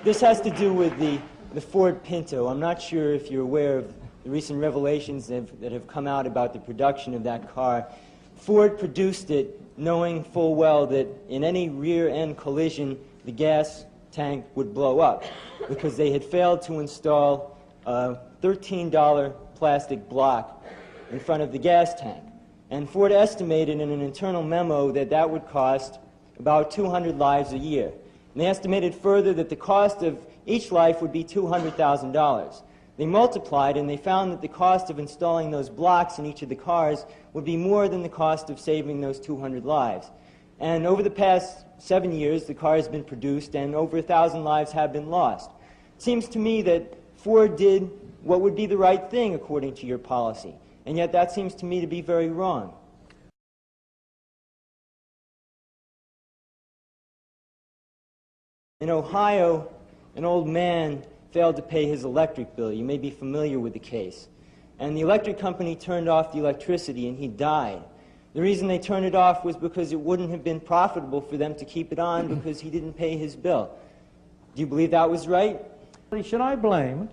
This has to do with the Ford Pinto. I'm not sure if you're aware of the recent revelations that have come out about the production of that car. Ford produced it knowing full well that in any rear-end collision, the gas tank would blow up because they had failed to install a $13 plastic block in front of the gas tank. And Ford estimated in an internal memo that that would cost about 200 lives a year. And they estimated further that the cost of each life would be $200,000. They multiplied and they found that the cost of installing those blocks in each of the cars would be more than the cost of saving those 200 lives. And over the past 7 years, the car has been produced and over 1,000 lives have been lost. It seems to me that Ford did what would be the right thing according to your policy, and yet that seems to me to be very wrong. In Ohio, an old man failed to pay his electric bill. You may be familiar with the case. And the electric company turned off the electricity and he died. The reason they turned it off was because it wouldn't have been profitable for them to keep it on because he didn't pay his bill. Do you believe that was right? Should I blame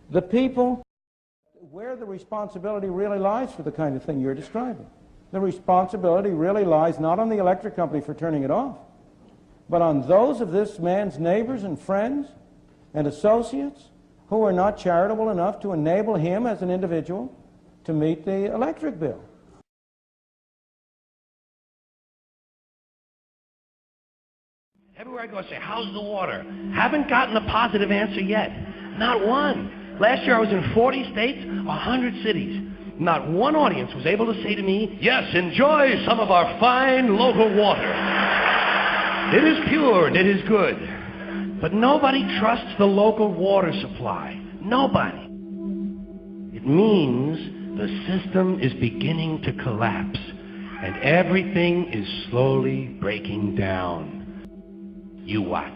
the people where the responsibility really lies for the kind of thing you're describing? The responsibility really lies not on the electric company for turning it off, but on those of this man's neighbors and friends and associates who are not charitable enough to enable him as an individual to meet the electric bill. Everywhere I go, I say, how's the water? Haven't gotten a positive answer yet. Not one. Last year I was in 40 states, 100 cities. Not one audience was able to say to me, yes, enjoy some of our fine local water. It is pure, it is good. But nobody trusts the local water supply. Nobody. It means the system is beginning to collapse, and everything is slowly breaking down. You watch.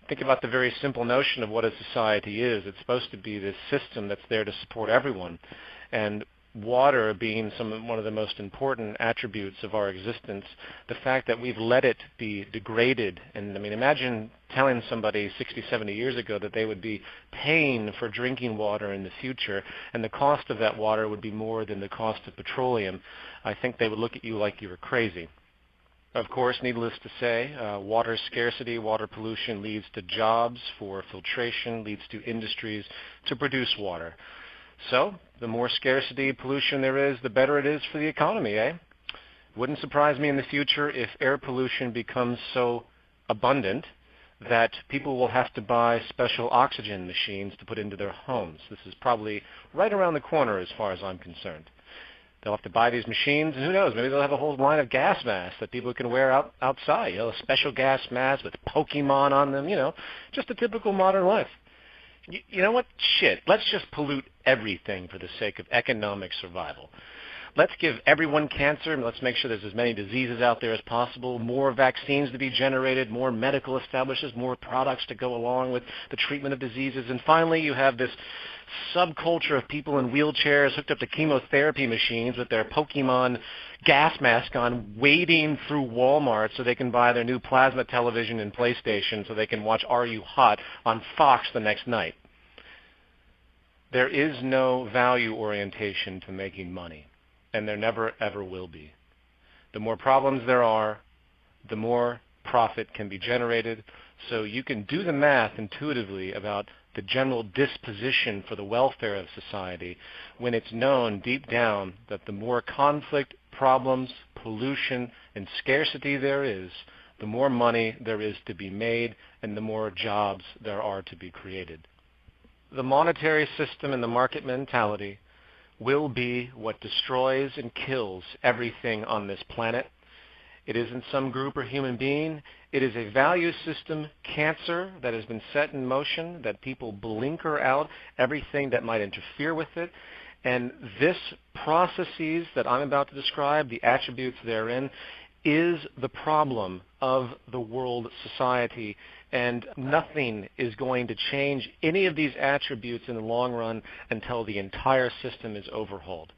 Think about the very simple notion of what a society is. It's supposed to be this system that's there to support everyone. And water being one of the most important attributes of our existence, the fact that we've let it be degraded. And I mean, imagine telling somebody 60, 70 years ago that they would be paying for drinking water in the future, and the cost of that water would be more than the cost of petroleum. I think they would look at you like you were crazy. Of course, needless to say, water scarcity, water pollution leads to jobs for filtration, leads to industries to produce water. So, the more scarcity, pollution there is, the better it is for the economy, eh? Wouldn't surprise me in the future if air pollution becomes so abundant that people will have to buy special oxygen machines to put into their homes. This is probably right around the corner as far as I'm concerned. They'll have to buy these machines, and who knows, maybe they'll have a whole line of gas masks that people can wear outside. You know, a special gas mask with Pokemon on them, you know, just a typical modern life. You know what? Shit. Let's just pollute everything for the sake of economic survival. Let's give everyone cancer, and let's make sure there's as many diseases out there as possible, more vaccines to be generated, more medical establishments, more products to go along with the treatment of diseases. And finally, you have this subculture of people in wheelchairs hooked up to chemotherapy machines with their Pokemon gas mask on, wading through Walmart so they can buy their new plasma television and PlayStation so they can watch Are You Hot on Fox the next night. There is no value orientation to making money, and there never ever will be. The more problems there are, the more profit can be generated, so you can do the math intuitively about the general disposition for the welfare of society when it's known deep down that the more conflict, problems, pollution, and scarcity there is, the more money there is to be made and the more jobs there are to be created. The monetary system and the market mentality will be what destroys and kills everything on this planet. It isn't some group or human being. It is a value system cancer that has been set in motion, that people blinker out everything that might interfere with it. And this processes that I'm about to describe, the attributes therein, is the problem of the world society. And nothing is going to change any of these attributes in the long run until the entire system is overhauled.